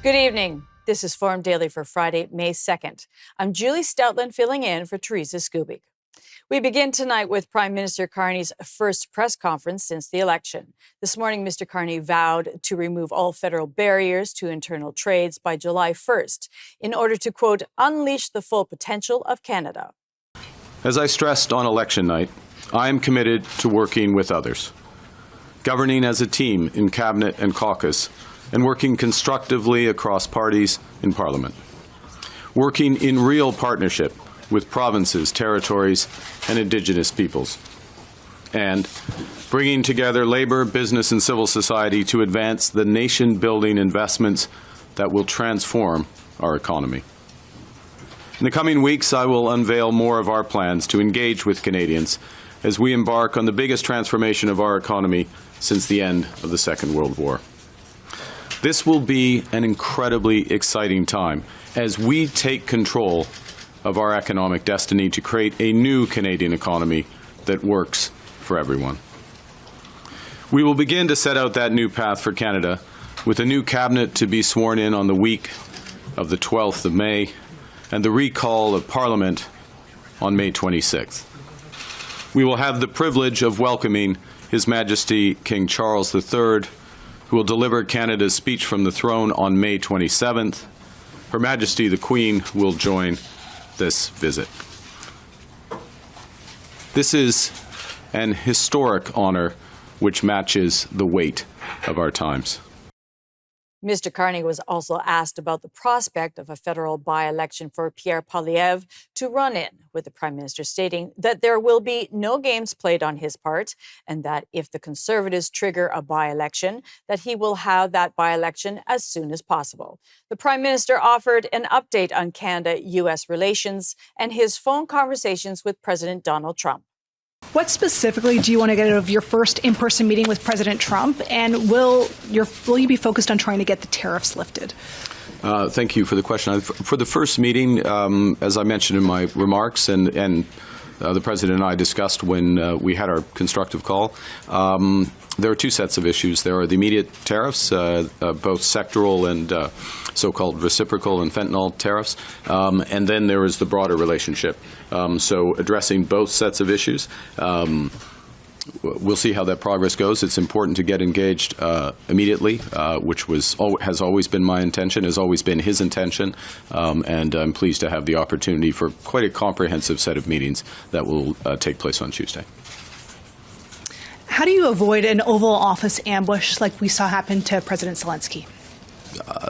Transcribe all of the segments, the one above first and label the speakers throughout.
Speaker 1: Good evening. This is Forum Daily for Friday, May 2nd. I'm Julie Stoutland filling in for Teresa Skubik. We begin tonight with Prime Minister Carney's first press conference since the election. This morning, Mr. Carney vowed to remove all federal barriers to internal trades by July 1st in order to, quote, unleash the full potential of Canada.
Speaker 2: As I stressed on election night, I am committed to working with others, governing as a team in Cabinet and caucus, and working constructively across parties in Parliament, working in real partnership with provinces, territories, and Indigenous peoples, and bringing together labor, business, and civil society to advance the nation-building investments that will transform our economy. In the coming weeks, I will unveil more of our plans to engage with Canadians as we embark on the biggest transformation of our economy since the end of the Second World War. This will be an incredibly exciting time as we take control of our economic destiny to create a new Canadian economy that works for everyone. We will begin to set out that new path for Canada with a new cabinet to be sworn in on the week of the 12th of May and the recall of Parliament on May 26th. We will have the privilege of welcoming His Majesty King Charles III, who will deliver Canada's speech from the throne on May 27th. Her Majesty the Queen will join this visit. This is an historic honor which matches the weight of our times.
Speaker 1: Mr. Carney was also asked about the prospect of a federal by-election for Pierre Poilievre to run in, with the Prime Minister stating that there will be no games played on his part and that if the Conservatives trigger a by-election, that he will have that by-election as soon as possible. The Prime Minister offered an update on Canada-US relations and his phone conversations with President Donald Trump.
Speaker 3: What specifically do you want to get out of your first in-person meeting with President Trump, and will you be focused on trying to get the tariffs lifted?
Speaker 2: Thank you for the question. For the first meeting, as I mentioned in my remarks, and the President and I discussed when we had our constructive call, there are two sets of issues. There are the immediate tariffs, both sectoral and so-called reciprocal and fentanyl tariffs, and then there is the broader relationship. So addressing both sets of issues. We'll see how that progress goes. It's important to get engaged immediately, which has always been my intention, has always been his intention, and I'm pleased to have the opportunity for quite a comprehensive set of meetings that will take place on Tuesday.
Speaker 3: How do you avoid an Oval Office ambush like we saw happen to President Zelensky?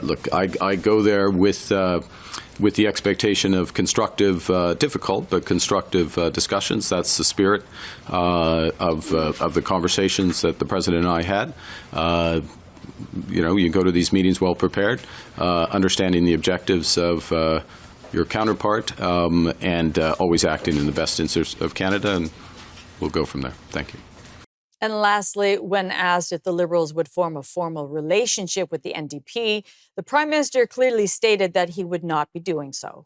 Speaker 2: Look, I go there with the expectation of constructive, difficult, but constructive discussions. That's the spirit of the conversations that the President and I had. You go to these meetings well prepared, understanding the objectives of your counterpart, and always acting in the best interest of Canada, and we'll go from there. Thank you.
Speaker 1: And lastly, when asked if the Liberals would form a formal relationship with the NDP, the Prime Minister clearly stated that he would not be doing so.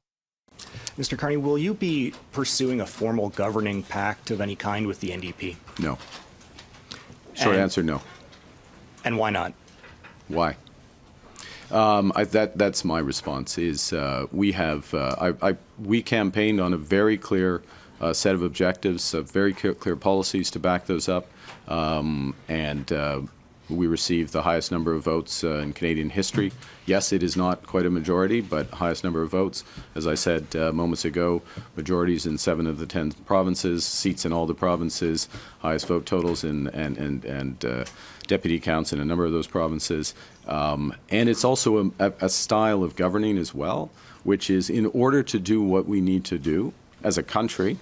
Speaker 4: Mr. Carney, will you be pursuing a formal governing pact of any kind with the NDP?
Speaker 2: No. Short answer, no.
Speaker 4: And why not?
Speaker 2: Why? That's my response. We campaigned on a very clear set of objectives, very clear policies to back those up, and we received the highest number of votes in Canadian history. Yes, it is not quite a majority, but highest number of votes. As I said moments ago, majorities in 7 of the 10 provinces, seats in all the provinces, highest vote totals and deputy counts in a number of those provinces. And it's also a style of governing as well, which is in order to do what we need to do as a country,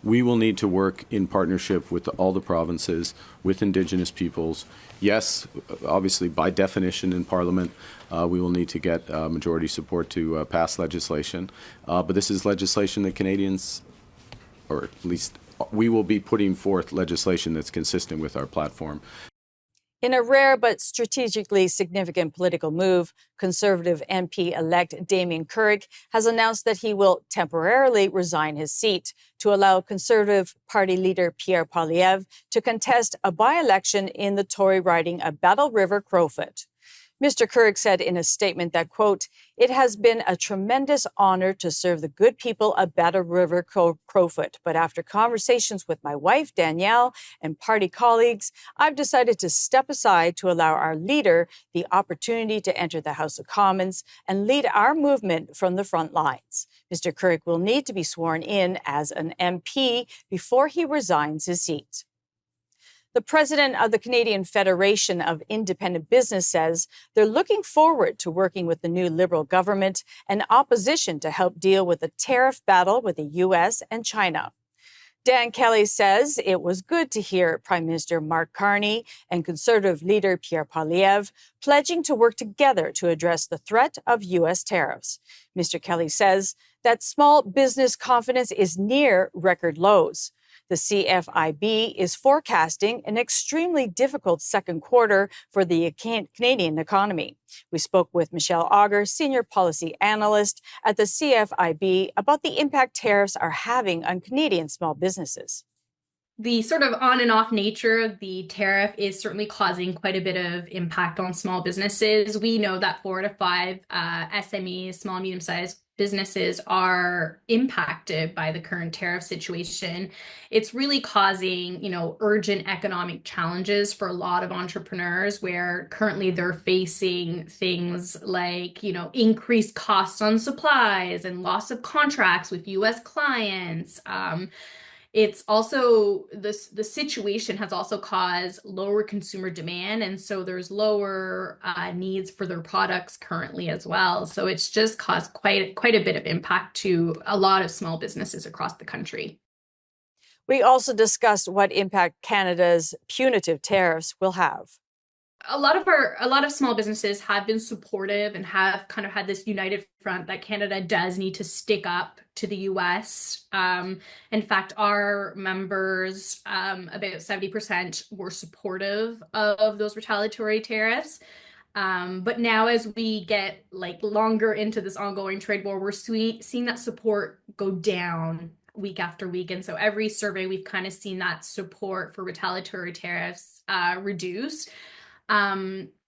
Speaker 2: we will need to work in partnership with all the provinces, with Indigenous peoples. Yes, obviously, by definition in Parliament, we will need to get majority support to pass legislation. But this is legislation that Canadians, or at least we will be putting forth legislation that's consistent with our platform.
Speaker 1: In a rare but strategically significant political move, Conservative MP-elect Damien Carrick has announced that he will temporarily resign his seat to allow Conservative Party leader Pierre Poilievre to contest a by-election in the Tory riding of Battle River-Crowfoot. Mr. Kirk said in a statement that, quote, "It has been a tremendous honor to serve the good people of Battle River Crowfoot. But after conversations with my wife, Danielle, and party colleagues, I've decided to step aside to allow our leader the opportunity to enter the House of Commons and lead our movement from the front lines. Mr. Kirk will need to be sworn in as an MP before he resigns his seat." The president of the Canadian Federation of Independent Business says they're looking forward to working with the new Liberal government and opposition to help deal with the tariff battle with the U.S. and China. Dan Kelly says it was good to hear Prime Minister Mark Carney and Conservative leader Pierre Poilievre pledging to work together to address the threat of U.S. tariffs. Mr. Kelly says that small business confidence is near record lows. The CFIB is forecasting an extremely difficult second quarter for the Canadian economy. We spoke with Michelle Auger, Senior Policy Analyst at the CFIB, about the impact tariffs are having on Canadian small businesses.
Speaker 5: The sort of on and off nature of the tariff is certainly causing quite a bit of impact on small businesses. We know that 4 to 5 SMEs, small, medium-sized businesses, are impacted by the current tariff situation. It's really causing, urgent economic challenges for a lot of entrepreneurs, where currently they're facing things like, increased costs on supplies and loss of contracts with U.S. clients. It's also the situation has also caused lower consumer demand, and so there's lower needs for their products currently as well. So it's just caused quite a bit of impact to a lot of small businesses across the country.
Speaker 1: We also discussed what impact Canada's punitive tariffs will have.
Speaker 5: A lot of small businesses have been supportive and have kind of had this united front that Canada does need to stick up to the US. In fact, our members, about 70% were supportive of those retaliatory tariffs. But now, as we get longer into this ongoing trade war, we're seeing that support go down week after week. And so every survey, we've kind of seen that support for retaliatory tariffs reduce.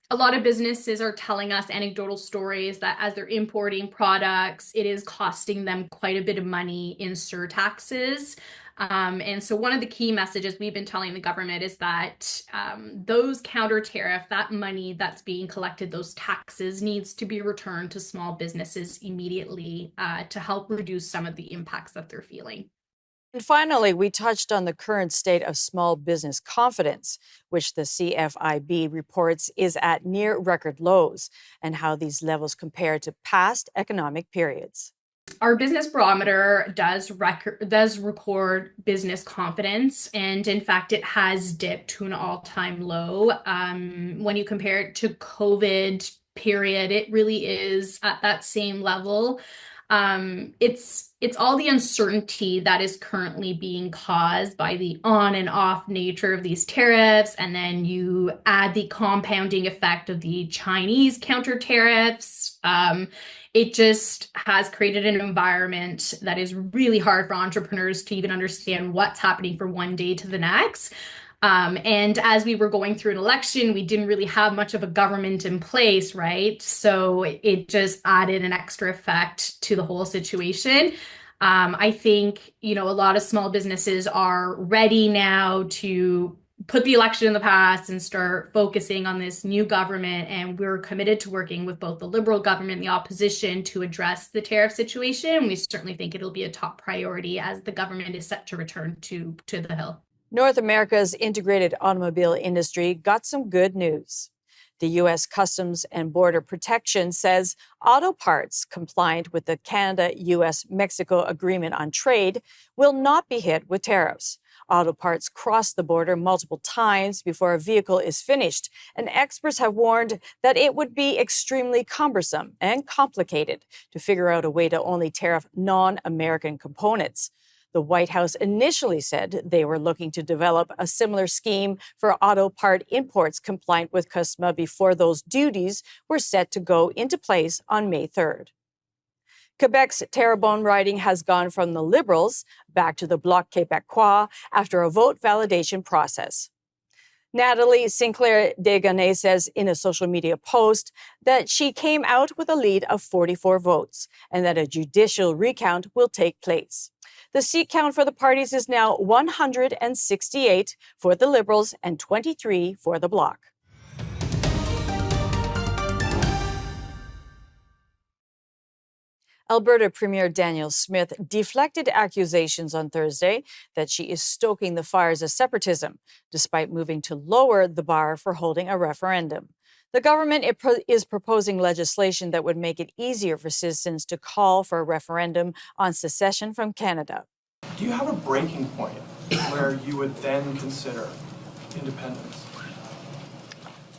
Speaker 5: A lot of businesses are telling us anecdotal stories that as they're importing products, it is costing them quite a bit of money in surtaxes. And so one of the key messages we've been telling the government is that those counter tariff, that money that's being collected, those taxes, needs to be returned to small businesses immediately to help reduce some of the impacts that they're feeling.
Speaker 1: And finally, we touched on the current state of small business confidence, which the CFIB reports is at near record lows, and how these levels compare to past economic periods.
Speaker 5: Our business barometer does record business confidence, and in fact, it has dipped to an all-time low. When you compare it to COVID period, it really is at that same level. It's all the uncertainty that is currently being caused by the on and off nature of these tariffs, and then you add the compounding effect of the Chinese counter tariffs. It just has created an environment that is really hard for entrepreneurs to even understand what's happening from one day to the next. And as we were going through an election, we didn't really have much of a government in place, right? So it just added an extra effect to the whole situation. I think, a lot of small businesses are ready now to put the election in the past and start focusing on this new government. And we're committed to working with both the Liberal government and the opposition to address the tariff situation. We certainly think it'll be a top priority as the government is set to return to the Hill.
Speaker 1: North America's integrated automobile industry got some good news. The U.S. Customs and Border Protection says auto parts compliant with the Canada-U.S.-Mexico Agreement on Trade will not be hit with tariffs. Auto parts cross the border multiple times before a vehicle is finished, and experts have warned that it would be extremely cumbersome and complicated to figure out a way to only tariff non-American components. The White House initially said they were looking to develop a similar scheme for auto part imports compliant with CUSMA before those duties were set to go into place on May 3rd. Quebec's Terrebonne riding has gone from the Liberals back to the Bloc Québécois after a vote validation process. Natalie Sinclair Deganay says in a social media post that she came out with a lead of 44 votes and that a judicial recount will take place. The seat count for the parties is now 168 for the Liberals and 23 for the Bloc. Alberta Premier Danielle Smith deflected accusations on Thursday that she is stoking the fires of separatism, despite moving to lower the bar for holding a referendum. The government is proposing legislation that would make it easier for citizens to call for a referendum on secession from Canada.
Speaker 6: Do you have a breaking point where you would then consider independence?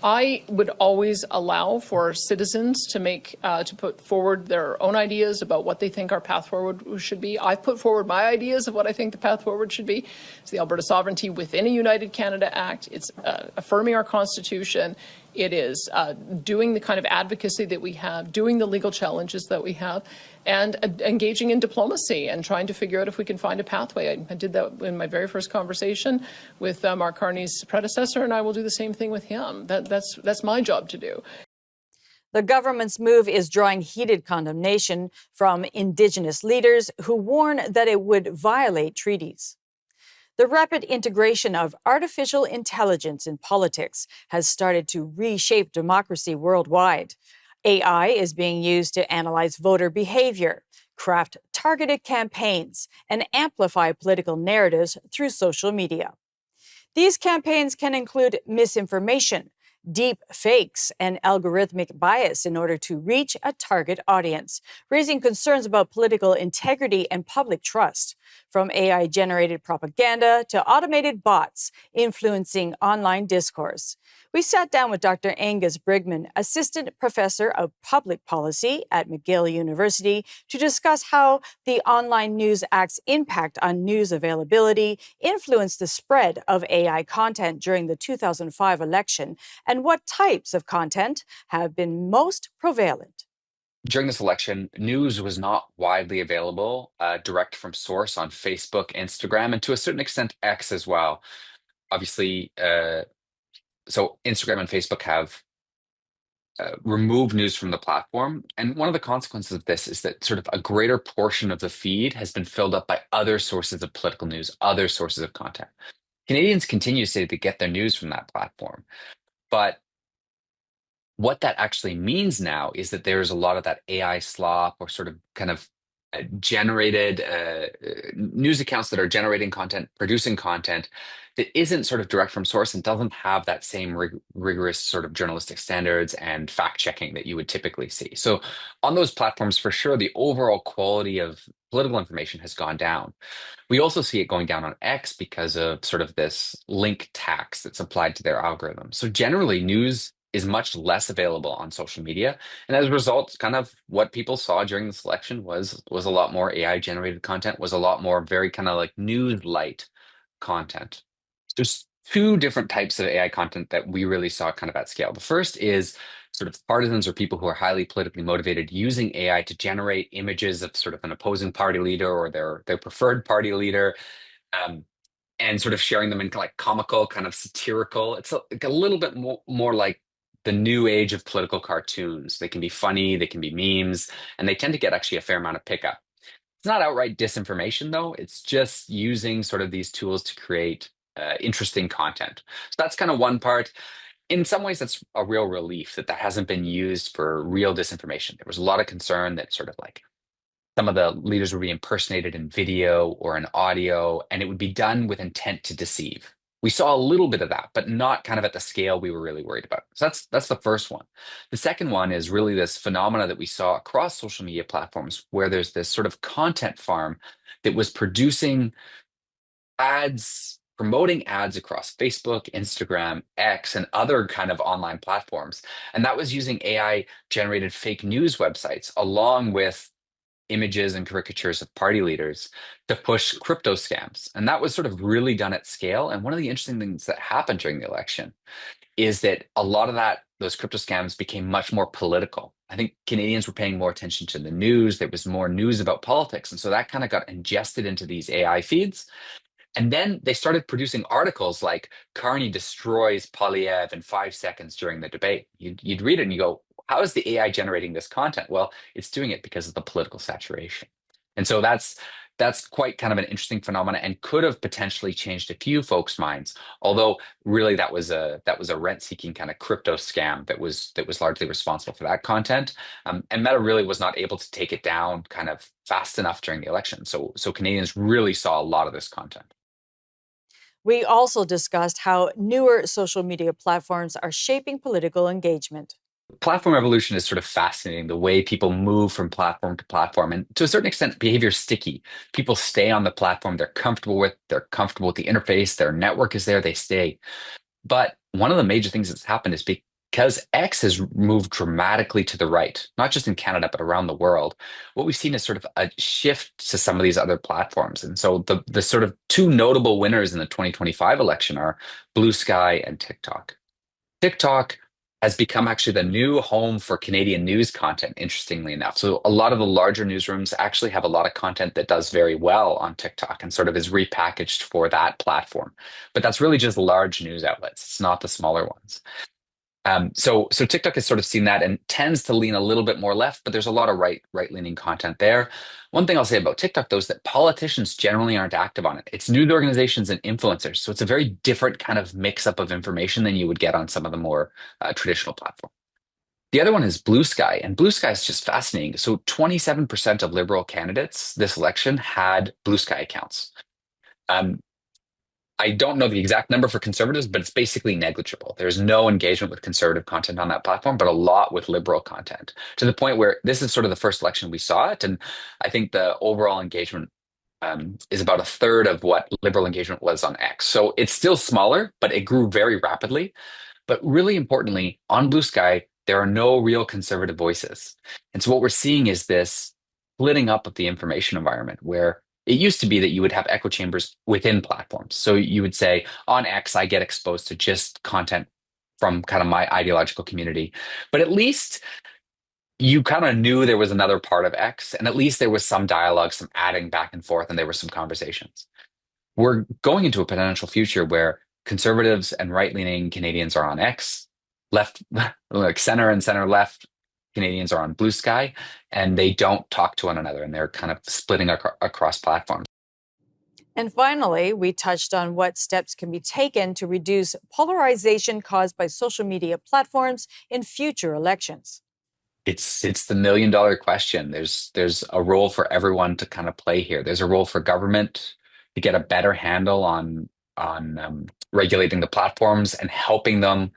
Speaker 7: I would always allow for citizens to put forward their own ideas about what they think our path forward should be. I've put forward my ideas of what I think the path forward should be. It's the Alberta Sovereignty within a United Canada Act. It's affirming our Constitution. It is doing the kind of advocacy that we have, doing the legal challenges that we have, and engaging in diplomacy and trying to figure out if we can find a pathway. I did that in my very first conversation with Mark Carney's predecessor, and I will do the same thing with him. That's my job to do.
Speaker 1: The government's move is drawing heated condemnation from Indigenous leaders who warn that it would violate treaties. The rapid integration of artificial intelligence in politics has started to reshape democracy worldwide. AI is being used to analyze voter behavior, craft targeted campaigns, and amplify political narratives through social media. These campaigns can include misinformation, deep fakes, and algorithmic bias in order to reach a target audience, raising concerns about political integrity and public trust, from AI-generated propaganda to automated bots influencing online discourse. We sat down with Dr. Angus Brigman, Assistant Professor of Public Policy at McGill University, to discuss how the Online News Act's impact on news availability influenced the spread of AI content during the 2005 election, and what types of content have been most prevalent.
Speaker 8: During this election, news was not widely available, direct from source on Facebook, Instagram, and to a certain extent, X as well. Obviously, so Instagram and Facebook have removed news from the platform. And one of the consequences of this is that sort of a greater portion of the feed has been filled up by other sources of political news, other sources of content. Canadians continue to say they get their news from that platform. But what that actually means now is that there's a lot of that AI slop or sort of kind of generated news accounts that are generating content, producing content that isn't sort of direct from source and doesn't have that same rigorous sort of journalistic standards and fact checking that you would typically see. So on those platforms, for sure, the overall quality of political information has gone down. We also see it going down on X because of sort of this link tax that's applied to their algorithm. So generally, news is much less available on social media. And as a result, kind of what people saw during this election was a lot more AI generated content, was a lot more very kind of like news light content. There's two different types of AI content that we really saw kind of at scale. The first is sort of partisans or people who are highly politically motivated using AI to generate images of sort of an opposing party leader or their preferred party leader. And sort of sharing them in like comical, kind of satirical. It's like a little bit more like the new age of political cartoons. They can be funny, they can be memes, and they tend to get actually a fair amount of pickup. It's not outright disinformation, though. It's just using sort of these tools to create interesting content. So that's kind of one part. In some ways, that's a real relief that hasn't been used for real disinformation. There was a lot of concern that sort of like some of the leaders would be impersonated in video or in audio, and it would be done with intent to deceive. We saw a little bit of that, but not kind of at the scale we were really worried about. So that's the first one. The second one is really this phenomena that we saw across social media platforms where there's this sort of content farm that was producing ads, promoting ads across Facebook, Instagram, X, and other kind of online platforms. And that was using AI generated fake news websites along with images and caricatures of party leaders to push crypto scams. And that was sort of really done at scale. And one of the interesting things that happened during the election is that a lot of those crypto scams became much more political. I think Canadians were paying more attention to the news. There was more news about politics. And so that kind of got ingested into these AI feeds. And then they started producing articles like Carney destroys Polyev in 5 seconds during the debate. You'd read it and you go, how is the AI generating this content? Well, it's doing it because of the political saturation. And so that's quite kind of an interesting phenomenon and could have potentially changed a few folks' minds. Although really that was a rent-seeking kind of crypto scam that was largely responsible for that content. And Meta really was not able to take it down kind of fast enough during the election. So Canadians really saw a lot of this content.
Speaker 1: We also discussed how newer social media platforms are shaping political engagement.
Speaker 8: Platform evolution is sort of fascinating, the way people move from platform to platform. And to a certain extent, behavior is sticky. People stay on the platform they're comfortable with the interface, their network is there, they stay. But one of the major things that's happened is because X has moved dramatically to the right, not just in Canada, but around the world, what we've seen is sort of a shift to some of these other platforms. And so the sort of two notable winners in the 2025 election are Blue Sky and TikTok. TikTok has become actually the new home for Canadian news content, interestingly enough. So a lot of the larger newsrooms actually have a lot of content that does very well on TikTok and sort of is repackaged for that platform. But that's really just large news outlets. It's not the smaller ones. So TikTok has sort of seen that and tends to lean a little bit more left, but there's a lot of right-leaning content there. One thing I'll say about TikTok, though, is that politicians generally aren't active on it. It's news organizations and influencers, so it's a very different kind of mix-up of information than you would get on some of the more traditional platforms. The other one is Blue Sky, and Blue Sky is just fascinating. So 27% of Liberal candidates this election had Blue Sky accounts. Um, I don't know the exact number for conservatives, but it's basically negligible. There's no engagement with conservative content on that platform, but a lot with liberal content, to the point where this is sort of the first election we saw it. And I think the overall engagement is about a third of what liberal engagement was on X. So it's still smaller, but it grew very rapidly. But really importantly, on Blue Sky, there are no real conservative voices. And so what we're seeing is this splitting up of the information environment where it used to be that you would have echo chambers within platforms. So you would say, on X, I get exposed to just content from kind of my ideological community. But at least you kind of knew there was another part of X, and at least there was some dialogue, some adding back and forth, and there were some conversations. We're going into a potential future where conservatives and right-leaning Canadians are on X, left, like center and center left Canadians are on Blue Sky, and they don't talk to one another, and they're kind of splitting across platforms.
Speaker 1: And finally, we touched on what steps can be taken to reduce polarization caused by social media platforms in future elections.
Speaker 8: It's the million-dollar question. There's a role for everyone to kind of play here. There's a role for government to get a better handle on regulating the platforms and helping them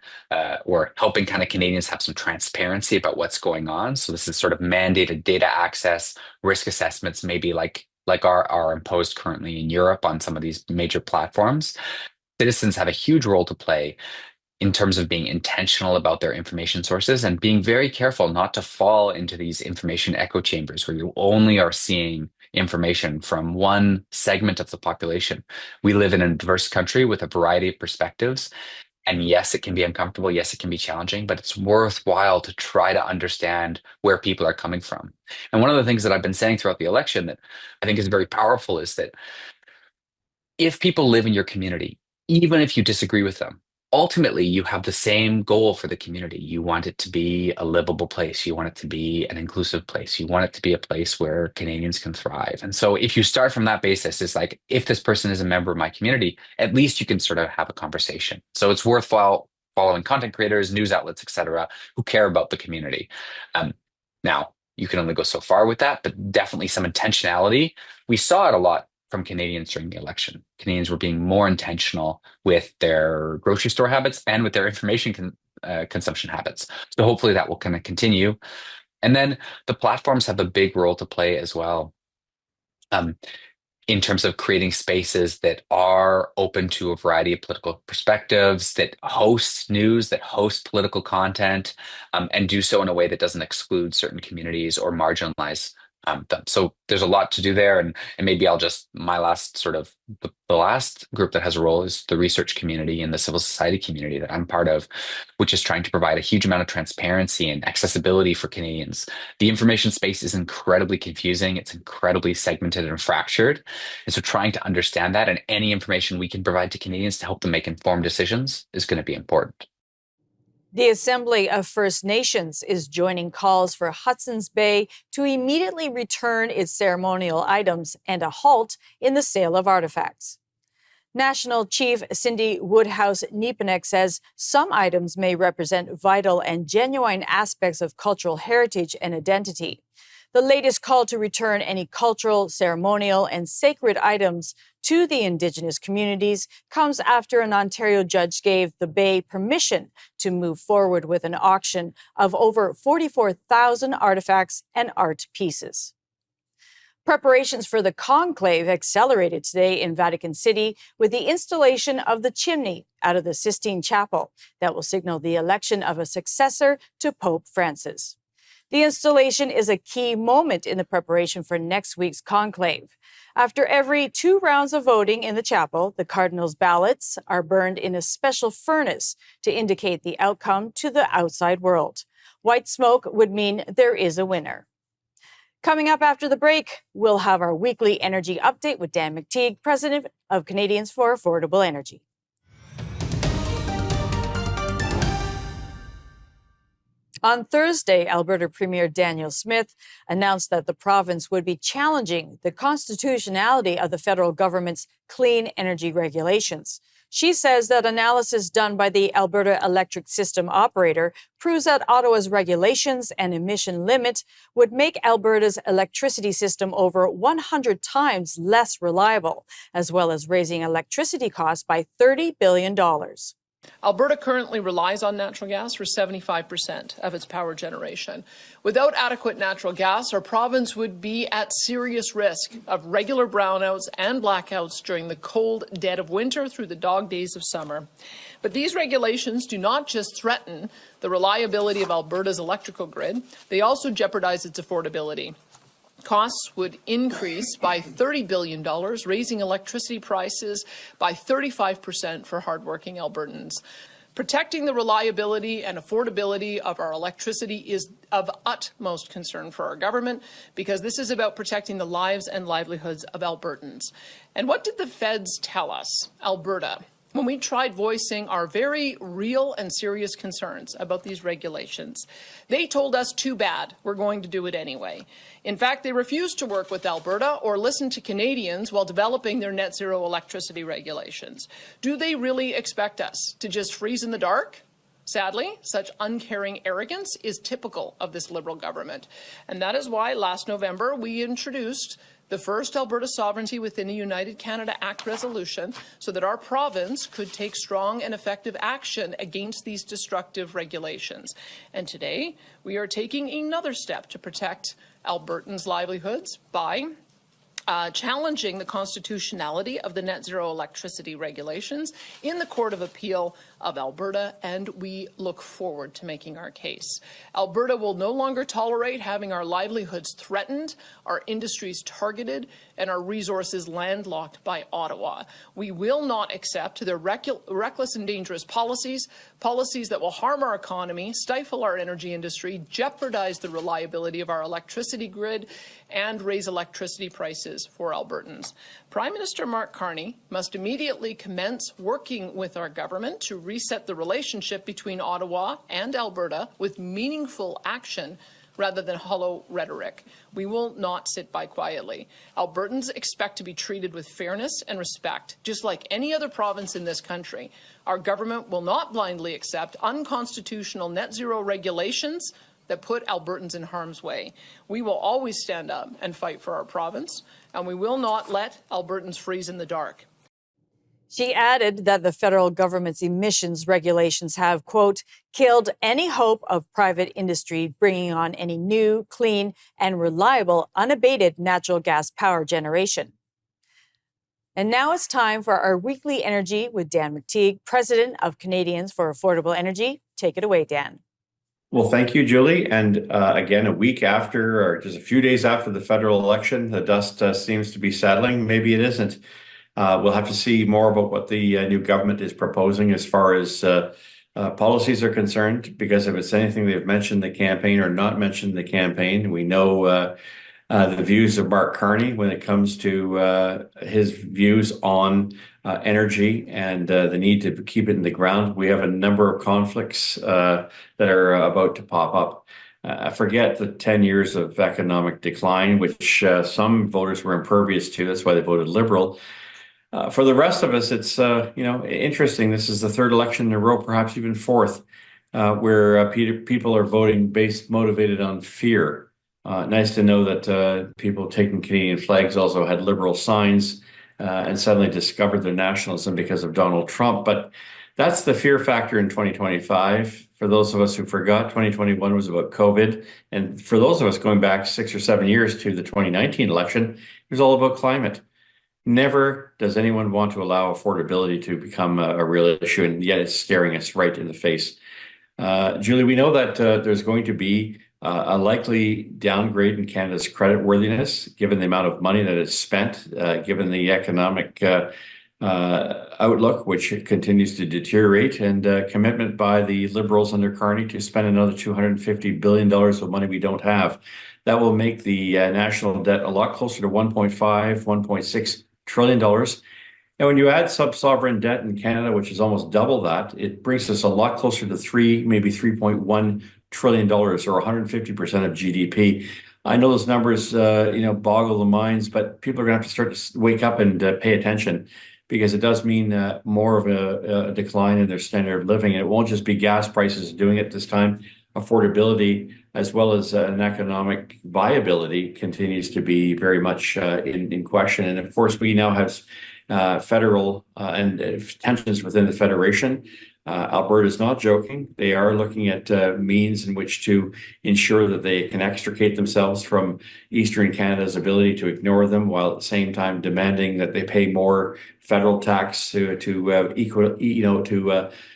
Speaker 8: or helping kind of Canadians have some transparency about what's going on. So this is sort of mandated data access, risk assessments, maybe like are imposed currently in Europe on some of these major platforms. Citizens have a huge role to play in terms of being intentional about their information sources and being very careful not to fall into these information echo chambers where you only are seeing information from one segment of the population. We live in a diverse country with a variety of perspectives. And yes, it can be uncomfortable. Yes, it can be challenging, but it's worthwhile to try to understand where people are coming from. And one of the things that I've been saying throughout the election that I think is very powerful is that if people live in your community, even if you disagree with them, ultimately you have the same goal for the community. You want it to be a livable place. You want it to be an inclusive place. You want it to be a place where Canadians can thrive. And so if you start from that basis, it's like, if this person is a member of my community, at least you can sort of have a conversation. So it's worthwhile following content creators, news outlets, et cetera, who care about the community. Now, you can only go so far with that, but definitely some intentionality. We saw it a lot from Canadians during the election. Canadians were being more intentional with their grocery store habits and with their information consumption habits. So hopefully that will kind of continue. And then the platforms have a big role to play as well. In terms of creating spaces that are open to a variety of political perspectives, that host news, that host political content, and do so in a way that doesn't exclude certain communities or marginalize So there's a lot to do there, and maybe I'll just my last sort of the last group that has a role is the research community and the civil society community that I'm part of, which is trying to provide a huge amount of transparency and accessibility for Canadians. The information space is incredibly confusing, it's incredibly segmented and fractured, and so trying to understand that and any information we can provide to Canadians to help them make informed decisions is going to be important.
Speaker 1: The Assembly of First Nations is joining calls for Hudson's Bay to immediately return its ceremonial items and a halt in the sale of artifacts. National Chief Cindy Woodhouse-Neepanek says some items may represent vital and genuine aspects of cultural heritage and identity. The latest call to return any cultural, ceremonial, and sacred items to the Indigenous communities comes after an Ontario judge gave the Bay permission to move forward with an auction of over 44,000 artifacts and art pieces. Preparations for the conclave accelerated today in Vatican City with the installation of the chimney out of the Sistine Chapel that will signal the election of a successor to Pope Francis. The installation is a key moment in the preparation for next week's conclave. After every 2 rounds of voting in the chapel, the cardinals' ballots are burned in a special furnace to indicate the outcome to the outside world. White smoke would mean there is a winner. Coming up after the break, we'll have our weekly energy update with Dan McTeague, president of Canadians for Affordable Energy. On Thursday, Alberta Premier Daniel Smith announced that the province would be challenging the constitutionality of the federal government's clean energy regulations. She says that analysis done by the Alberta Electric System Operator proves that Ottawa's regulations and emission limit would make Alberta's electricity system over 100 times less reliable, as well as raising electricity costs by $30 billion.
Speaker 7: Alberta currently relies on natural gas for 75% of its power generation. Without adequate natural gas, our province would be at serious risk of regular brownouts and blackouts during the cold dead of winter through the dog days of summer. But these regulations do not just threaten the reliability of Alberta's electrical grid, they also jeopardize its affordability. Costs would increase by $30 billion, raising electricity prices by 35% for hardworking Albertans. Protecting the reliability and affordability of our electricity is of utmost concern for our government because this is about protecting the lives and livelihoods of Albertans. And what did the feds tell us, Alberta, when we tried voicing our very real and serious concerns about these regulations? They told us, too bad, we're going to do it anyway. In fact, they refused to work with Alberta or listen to Canadians while developing their net zero electricity regulations. Do they really expect us to just freeze in the dark? Sadly, such uncaring arrogance is typical of this Liberal government. And that is why last November we introduced the first Alberta Sovereignty Within a United Canada Act resolution so that our province could take strong and effective action against these destructive regulations. And today, we are taking another step to protect Albertans' livelihoods by challenging the constitutionality of the net zero electricity regulations in the Court of Appeal of Alberta, and we look forward to making our case. Alberta will no longer tolerate having our livelihoods threatened, our industries targeted, and our resources landlocked by Ottawa. We will not accept their reckless and dangerous policies that will harm our economy, stifle our energy industry, jeopardize the reliability of our electricity grid, and raise electricity prices for Albertans. Prime Minister Mark Carney must immediately commence working with our government to reset the relationship between Ottawa and Alberta with meaningful action rather than hollow rhetoric. We will not sit by quietly. Albertans expect to be treated with fairness and respect, just like any other province in this country. Our government will not blindly accept unconstitutional net zero regulations that put Albertans in harm's way. We will always stand up and fight for our province, and we will not let Albertans freeze in the dark.
Speaker 1: She added that the federal government's emissions regulations have, quote, killed any hope of private industry bringing on any new, clean, and reliable, unabated natural gas power generation. And now it's time for our weekly energy with Dan McTeague, president of Canadians for Affordable Energy. Take it away, Dan.
Speaker 9: Well, thank you, Julie. And again, a week after, or just a few days after the federal election, the dust seems to be settling. Maybe it isn't. We'll have to see more about what the new government is proposing as far as policies are concerned, because if it's anything they've mentioned in the campaign or not mentioned in the campaign, we know the views of Mark Carney when it comes to his views on energy and the need to keep it in the ground. We have a number of conflicts that are about to pop up. Forget the 10 years of economic decline, which some voters were impervious to. That's why they voted Liberal. For the rest of us, it's interesting. This is the third election in a row, perhaps even fourth, where people are voting motivated on fear. Nice to know that people taking Canadian flags also had Liberal signs and suddenly discovered their nationalism because of Donald Trump. But that's the fear factor in 2025. For those of us who forgot, 2021 was about COVID. And for those of us going back 6 or 7 years to the 2019 election, it was all about climate. Never does anyone want to allow affordability to become a real issue, and yet it's staring us right in the face. Julie, we know that there's going to be a likely downgrade in Canada's credit worthiness, given the amount of money that is spent, given the economic outlook, which continues to deteriorate, and commitment by the Liberals under Carney to spend another $250 billion of money we don't have. That will make the national debt a lot closer to $1.5, $1.6 trillion. And when you add sub-sovereign debt in Canada, which is almost double that, it brings us a lot closer to maybe $3.1 trillion, or 150% of GDP. I know those numbers, boggle the minds, but people are going to have to start to wake up and pay attention, because it does mean more of a decline in their standard of living. And it won't just be gas prices doing it this time. Affordability, as well as an economic viability, continues to be very much in question. And of course, we now have federal and tensions within the Federation. Alberta is not joking. They are looking at means in which to ensure that they can extricate themselves from Eastern Canada's ability to ignore them, while at the same time demanding that they pay more federal tax to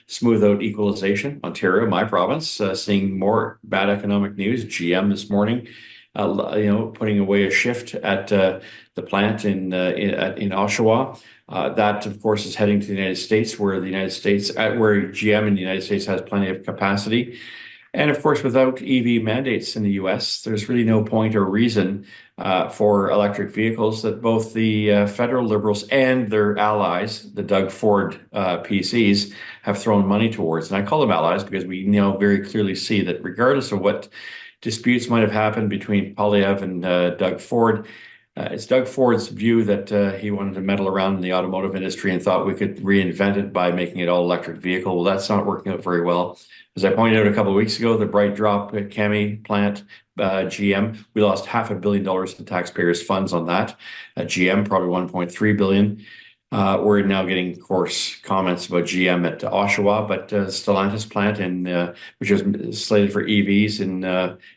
Speaker 9: smooth out equalization. Ontario, my province, seeing more bad economic news. GM this morning, putting away a shift at the plant in Oshawa. That, of course, is heading to the United States, where GM in the United States has plenty of capacity. And of course, without EV mandates in the US, there's really no point or reason for electric vehicles that both the federal Liberals and their allies, the Doug Ford PCs, have thrown money towards. And I call them allies because we now very clearly see that regardless of what disputes might have happened between Poilievre and Doug Ford, it's Doug Ford's view that he wanted to meddle around in the automotive industry and thought we could reinvent it by making it all electric vehicle. Well, that's not working out very well. As I pointed out a couple of weeks ago, the Bright Drop Chemi plant, GM, we lost $500 million in taxpayers' funds on that. GM, probably $1.3 billion. We're now getting, of course, comments about GM at Oshawa, but Stellantis plant, which is slated for EVs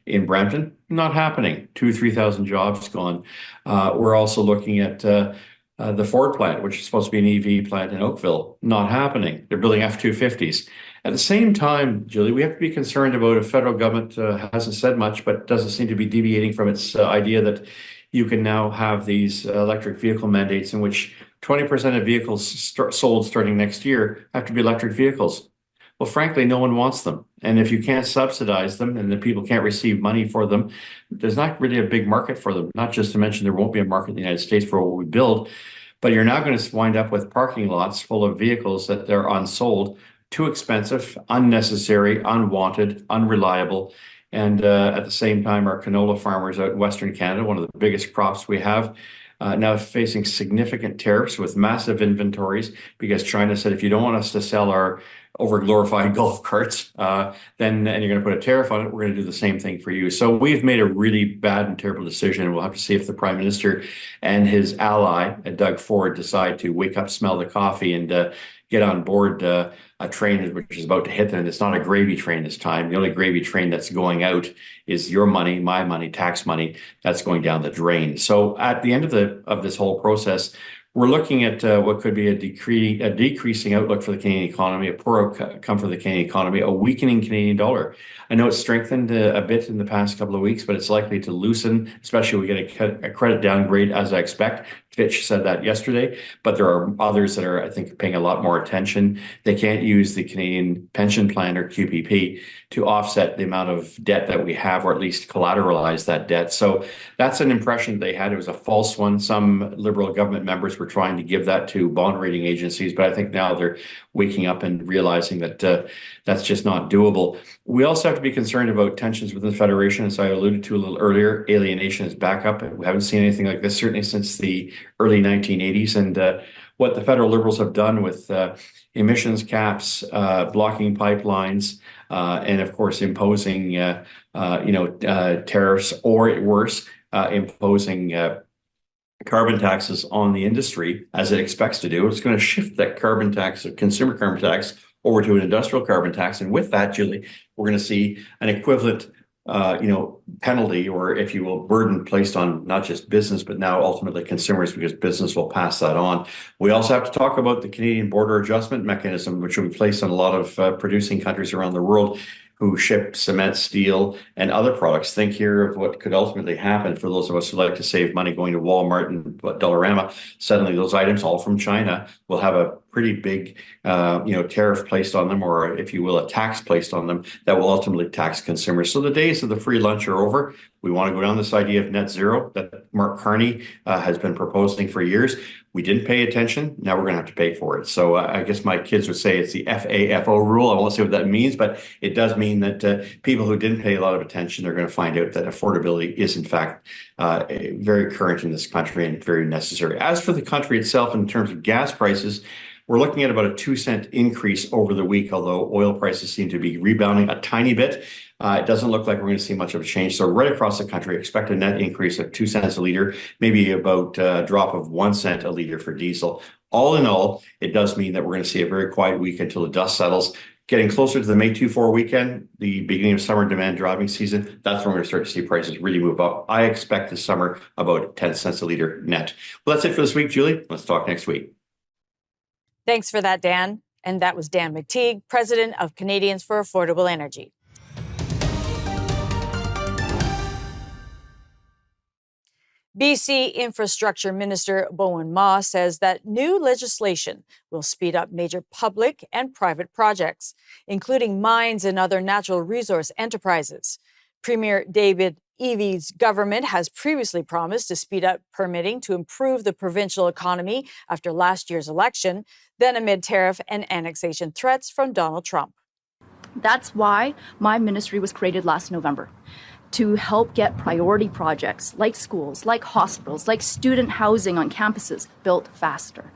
Speaker 9: in Brampton, not happening. 3,000 jobs gone. We're also looking at the Ford plant, which is supposed to be an EV plant in Oakville, not happening. They're building F-250s. At the same time, Julie, we have to be concerned about a federal government hasn't said much, but doesn't seem to be deviating from its idea that you can now have these electric vehicle mandates in which 20% of vehicles sold starting next year have to be electric vehicles. Well, frankly, no one wants them. And if you can't subsidize them and the people can't receive money for them, there's not really a big market for them. Not just to mention there won't be a market in the United States for what we build, but you're now going to wind up with parking lots full of vehicles that they're unsold, too expensive, unnecessary, unwanted, unreliable. And at the same time, our canola farmers out in Western Canada, one of the biggest crops we have, now facing significant tariffs with massive inventories because China said, if you don't want us to sell our overglorified golf carts, and you're going to put a tariff on it, we're going to do the same thing for you. So we've made a really bad and terrible decision. We'll have to see if the Prime Minister and his ally, Doug Ford, decide to wake up, smell the coffee, and get on board a train which is about to hit them. It's not a gravy train this time. The only gravy train that's going out is your money, my money, tax money that's going down the drain. So at the end of this whole process, we're looking at what could be a decreasing outlook for the Canadian economy, a poor outcome for the Canadian economy, a weakening Canadian dollar. I know it's strengthened a bit in the past couple of weeks, but it's likely to loosen, especially if we get a credit downgrade, as I expect. Fitch said that yesterday, but there are others that are, I think, paying a lot more attention. They can't use the Canadian Pension Plan, or QPP, to offset the amount of debt that we have, or at least collateralize that debt. So that's an impression they had. It was a false one. Some Liberal government members were trying to give that to bond rating agencies, but I think now they're waking up and realizing that that's just not doable. We also have to be concerned about tensions within the Federation, as I alluded to a little earlier. Alienation is back up. We haven't seen anything like this, certainly since the early 1980s. And what the federal Liberals have done with emissions caps, blocking pipelines, and of course imposing tariffs, or worse, imposing carbon taxes on the industry, as it expects to do. It's going to shift that carbon tax, consumer carbon tax, over to an industrial carbon tax. And with that, Julie, we're going to see an equivalent penalty, or if you will, burden placed on not just business, but now ultimately consumers, because business will pass that on. We also have to talk about the Canadian Border Adjustment Mechanism, which will be placed on a lot of producing countries around the world who ship cement, steel, and other products. Think here of what could ultimately happen for those of us who like to save money going to Walmart and Dollarama. Suddenly those items, all from China, will have a pretty big tariff placed on them, or if you will, a tax placed on them that will ultimately tax consumers. So the days of the free lunch are over. We want to go down this idea of net zero that Mark Carney has been proposing for years. We didn't pay attention. Now we're going to have to pay for it. So I guess my kids would say it's the FAFO rule. I won't say what that means, but it does mean that people who didn't pay a lot of attention are going to find out that affordability is, in fact, very current in this country and very necessary. As for the country itself, in terms of gas prices, we're looking at about a 2-cent increase over the week, although oil prices seem to be rebounding a tiny bit. It doesn't look like we're going to see much of a change. So right across the country, expect a net increase of 2 cents a liter, maybe about a drop of 1 cent a liter for diesel. All in all, it does mean that we're going to see a very quiet week until the dust settles. Getting closer to the May 2-4 weekend, the beginning of summer demand driving season, that's when we're going to start to see prices really move up. I expect this summer about 10 cents a liter net. Well, that's it for this week, Julie. Let's talk next week.
Speaker 1: Thanks for that, Dan. And that was Dan McTeague, president of Canadians for Affordable Energy. BC Infrastructure Minister Bowen Ma says that new legislation will speed up major public and private projects, including mines and other natural resource enterprises. Premier David Evy's government has previously promised to speed up permitting to improve the provincial economy after last year's election, then amid tariff and annexation threats from Donald Trump.
Speaker 10: That's why my ministry was created last November, to help get priority projects like schools, like hospitals, like student housing on campuses built faster.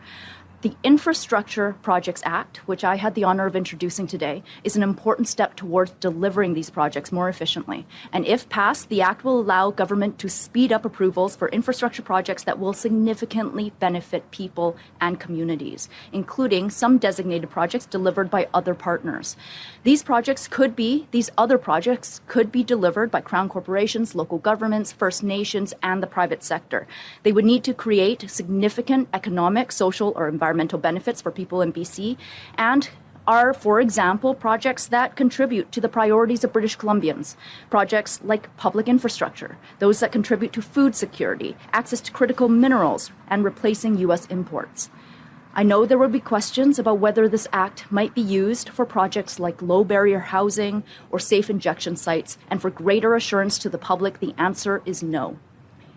Speaker 10: The Infrastructure Projects Act, which I had the honor of introducing today, is an important step towards delivering these projects more efficiently. And if passed, the act will allow government to speed up approvals for infrastructure projects that will significantly benefit people and communities, including some designated projects delivered by other partners. These other projects could be delivered by Crown corporations, local governments, First Nations, and the private sector. They would need to create significant economic, social, or environmental benefits for people in BC, and are, for example, projects that contribute to the priorities of British Columbians. Projects like public infrastructure, those that contribute to food security, access to critical minerals, and replacing U.S. imports. I know there will be questions about whether this act might be used for projects like low-barrier housing or safe injection sites, and for greater assurance to the public, the answer is no.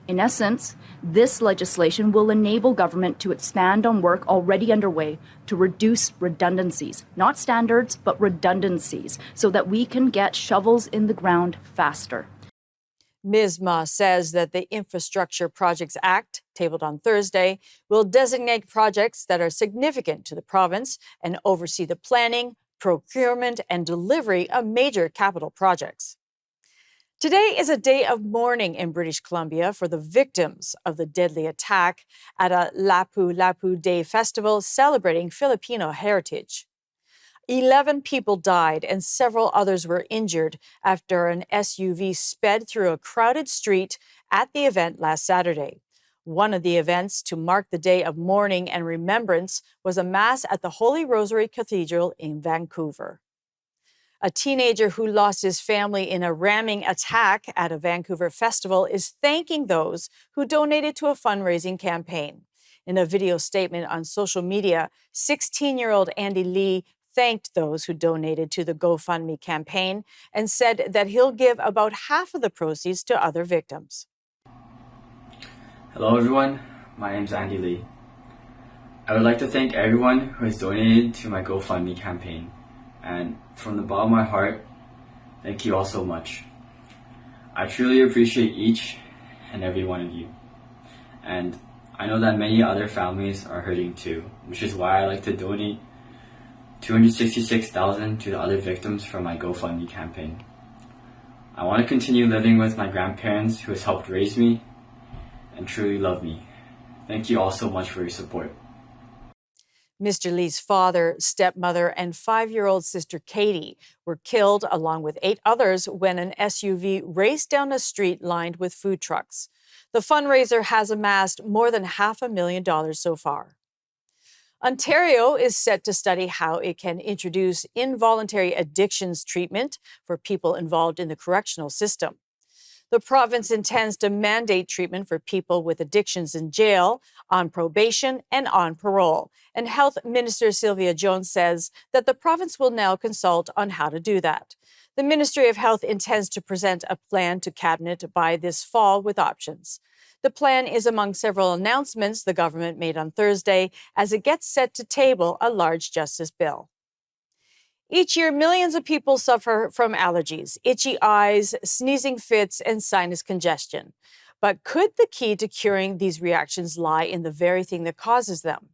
Speaker 10: In essence, this legislation will enable government to expand on work already underway to reduce redundancies, not standards, but redundancies, so that we can get shovels in the ground faster.
Speaker 1: Ms. Ma says that the Infrastructure Projects Act, tabled on Thursday, will designate projects that are significant to the province and oversee the planning, procurement, and delivery of major capital projects. Today is a day of mourning in British Columbia for the victims of the deadly attack at a Lapu-Lapu Day festival celebrating Filipino heritage. 11 people died and several others were injured after an SUV sped through a crowded street at the event last Saturday. One of the events to mark the day of mourning and remembrance was a Mass at the Holy Rosary Cathedral in Vancouver. A teenager who lost his family in a ramming attack at a Vancouver festival is thanking those who donated to a fundraising campaign. In a video statement on social media, 16-year-old Andy Lee thanked those who donated to the GoFundMe campaign and said that he'll give about half of the proceeds to other victims.
Speaker 11: Hello everyone, my name is Andy Lee. I would like to thank everyone who has donated to my GoFundMe campaign. And from the bottom of my heart, thank you all so much. I truly appreciate each and every one of you. And I know that many other families are hurting too, which is why I like to donate $266,000 to the other victims from my GoFundMe campaign. I want to continue living with my grandparents who has helped raise me and truly love me. Thank you all so much for your support.
Speaker 1: Mr. Lee's father, stepmother, and 5-year-old sister Katie were killed along with 8 others when an SUV raced down a street lined with food trucks. The fundraiser has amassed more than $500,000 so far. Ontario is set to study how it can introduce involuntary addictions treatment for people involved in the correctional system. The province intends to mandate treatment for people with addictions in jail, on probation, and on parole. And Health Minister Sylvia Jones says that the province will now consult on how to do that. The Ministry of Health intends to present a plan to Cabinet by this fall with options. The plan is among several announcements the government made on Thursday as it gets set to table a large justice bill. Each year, millions of people suffer from allergies, itchy eyes, sneezing fits, and sinus congestion. But could the key to curing these reactions lie in the very thing that causes them?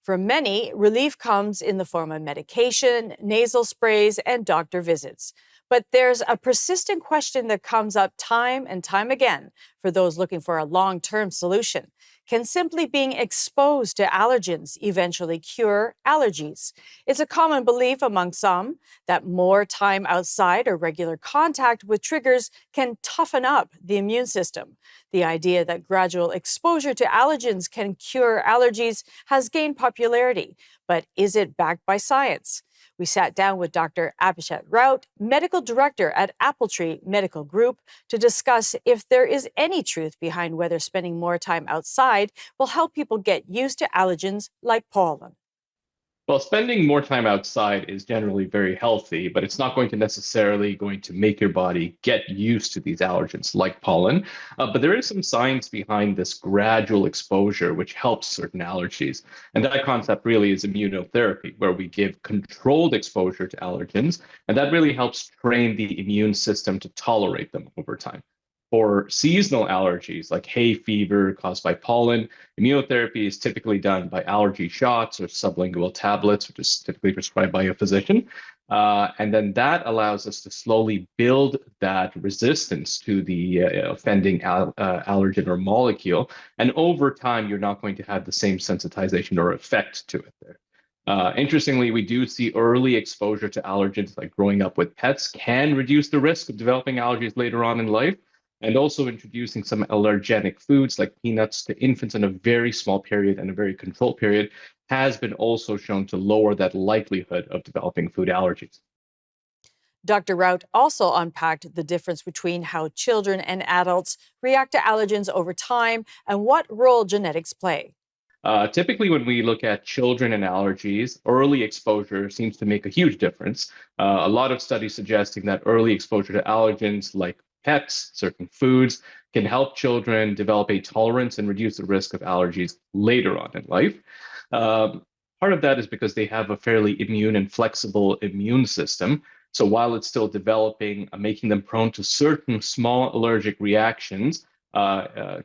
Speaker 1: For many, relief comes in the form of medication, nasal sprays, and doctor visits. But there's a persistent question that comes up time and time again for those looking for a long-term solution. Can simply being exposed to allergens eventually cure allergies? It's a common belief among some that more time outside or regular contact with triggers can toughen up the immune system. The idea that gradual exposure to allergens can cure allergies has gained popularity, but is it backed by science? We sat down with Dr. Abhishek Rout, medical director at Appletree Medical Group, to discuss if there is any truth behind whether spending more time outside will help people get used to allergens like pollen.
Speaker 12: Well, spending more time outside is generally very healthy, but it's not going to necessarily going to make your body get used to these allergens like pollen. But there is some science behind this gradual exposure, which helps certain allergies. And that concept really is immunotherapy, where we give controlled exposure to allergens, and that really helps train the immune system to tolerate them over time. For seasonal allergies like hay fever caused by pollen, immunotherapy is typically done by allergy shots or sublingual tablets, which is typically prescribed by a physician. And then that allows us to slowly build that resistance to the offending allergen or molecule. And over time, you're not going to have the same sensitization or effect to it there. Interestingly, we do see early exposure to allergens, like growing up with pets, can reduce the risk of developing allergies later on in life. And also introducing some allergenic foods like peanuts to infants in a very small period and a very controlled period has been also shown to lower that likelihood of developing food allergies.
Speaker 1: Dr. Rout also unpacked the difference between how children and adults react to allergens over time and what role genetics play.
Speaker 12: Typically, when we look at children and allergies, early exposure seems to make a huge difference. A lot of studies suggesting that early exposure to allergens like pets, certain foods, can help children develop a tolerance and reduce the risk of allergies later on in life. Part of that is because they have a fairly immune and flexible immune system. So while it's still developing, making them prone to certain small allergic reactions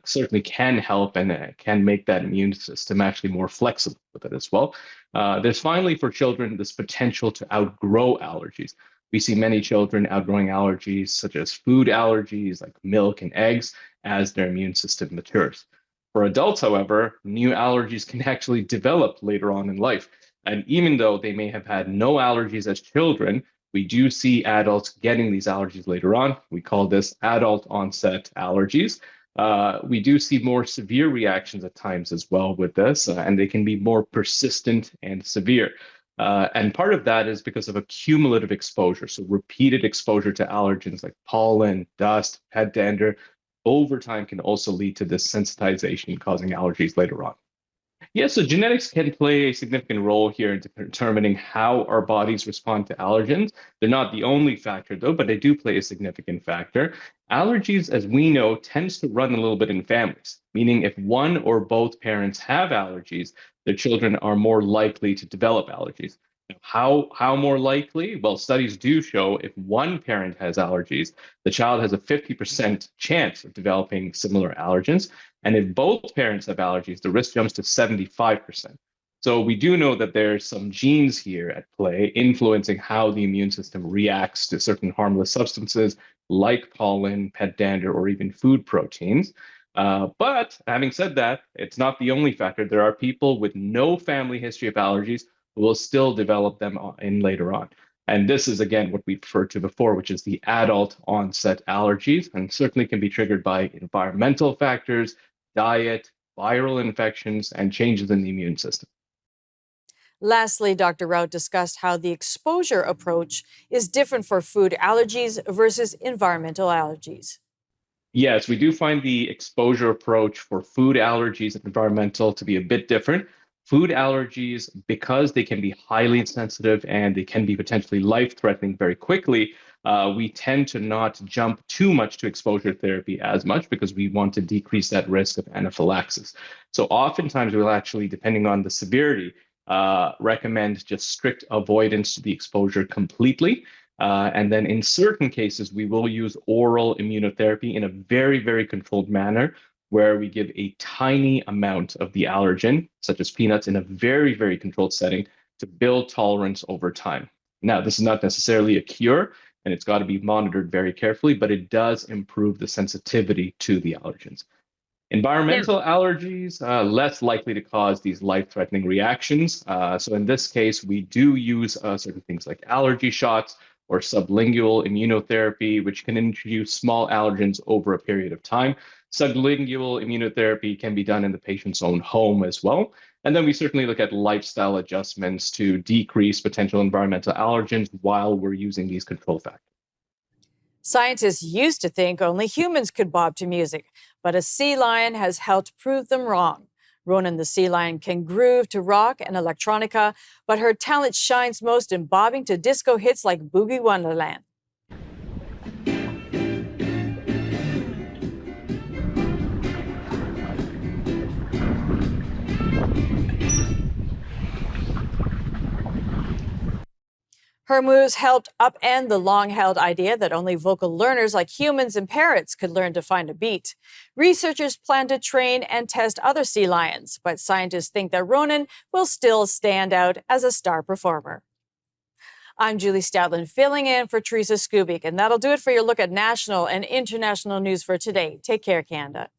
Speaker 12: certainly can help and can make that immune system actually more flexible with it as well. There's finally for children this potential to outgrow allergies. We see many children outgrowing allergies such as food allergies like milk and eggs as their immune system matures. For adults, however, new allergies can actually develop later on in life. And even though they may have had no allergies as children, we do see adults getting these allergies later on. We call this adult onset allergies. We do see more severe reactions at times as well with this, and they can be more persistent and severe. And part of that is because of a cumulative exposure. So repeated exposure to allergens like pollen, dust, pet dander over time can also lead to this sensitization causing allergies later on. Yeah, so genetics can play a significant role here in determining how our bodies respond to allergens. They're not the only factor, though, but they do play a significant factor. Allergies, as we know, tends to run a little bit in families, meaning if one or both parents have allergies, their children are more likely to develop allergies. How more likely? Well, studies do show if one parent has allergies, the child has a 50% chance of developing similar allergens. And if both parents have allergies, the risk jumps to 75%. So we do know that there's some genes here at play influencing how the immune system reacts to certain harmless substances like pollen, pet dander, or even food proteins. But having said that, it's not the only factor. There are people with no family history of allergies who will still develop them in later on. And this is, again, what we referred to before, which is the adult onset allergies, and certainly can be triggered by environmental factors, diet, viral infections, and changes in the immune system.
Speaker 1: Lastly, Dr. Rout discussed how the exposure approach is different for food allergies versus environmental allergies.
Speaker 12: Yes, we do find the exposure approach for food allergies and environmental to be a bit different. Food allergies, because they can be highly sensitive and they can be potentially life-threatening very quickly, we tend to not jump too much to exposure therapy as much because we want to decrease that risk of anaphylaxis. So oftentimes we'll actually, depending on the severity, recommend just strict avoidance to the exposure completely. And then in certain cases, we will use oral immunotherapy in a very, very controlled manner where we give a tiny amount of the allergen, such as peanuts, in a very, very controlled setting to build tolerance over time. Now, this is not necessarily a cure, and it's got to be monitored very carefully, but it does improve the sensitivity to the allergens. Environmental allergies, less likely to cause these life-threatening reactions. So in this case, we do use certain things like allergy shots or sublingual immunotherapy, which can introduce small allergens over a period of time. Sublingual immunotherapy can be done in the patient's own home as well. And then we certainly look at lifestyle adjustments to decrease potential environmental allergens while we're using these control factors.
Speaker 1: Scientists used to think only humans could bob to music, but a sea lion has helped prove them wrong. Ronan the sea lion can groove to rock and electronica, but her talent shines most in bobbing to disco hits like Boogie Wonderland. Her moves helped upend the long-held idea that only vocal learners like humans and parrots could learn to find a beat. Researchers plan to train and test other sea lions, but scientists think that Ronan will still stand out as a star performer. I'm Julie Stadlin, filling in for Teresa Skubik, and that'll do it for your look at national and international news for today. Take care, Canada.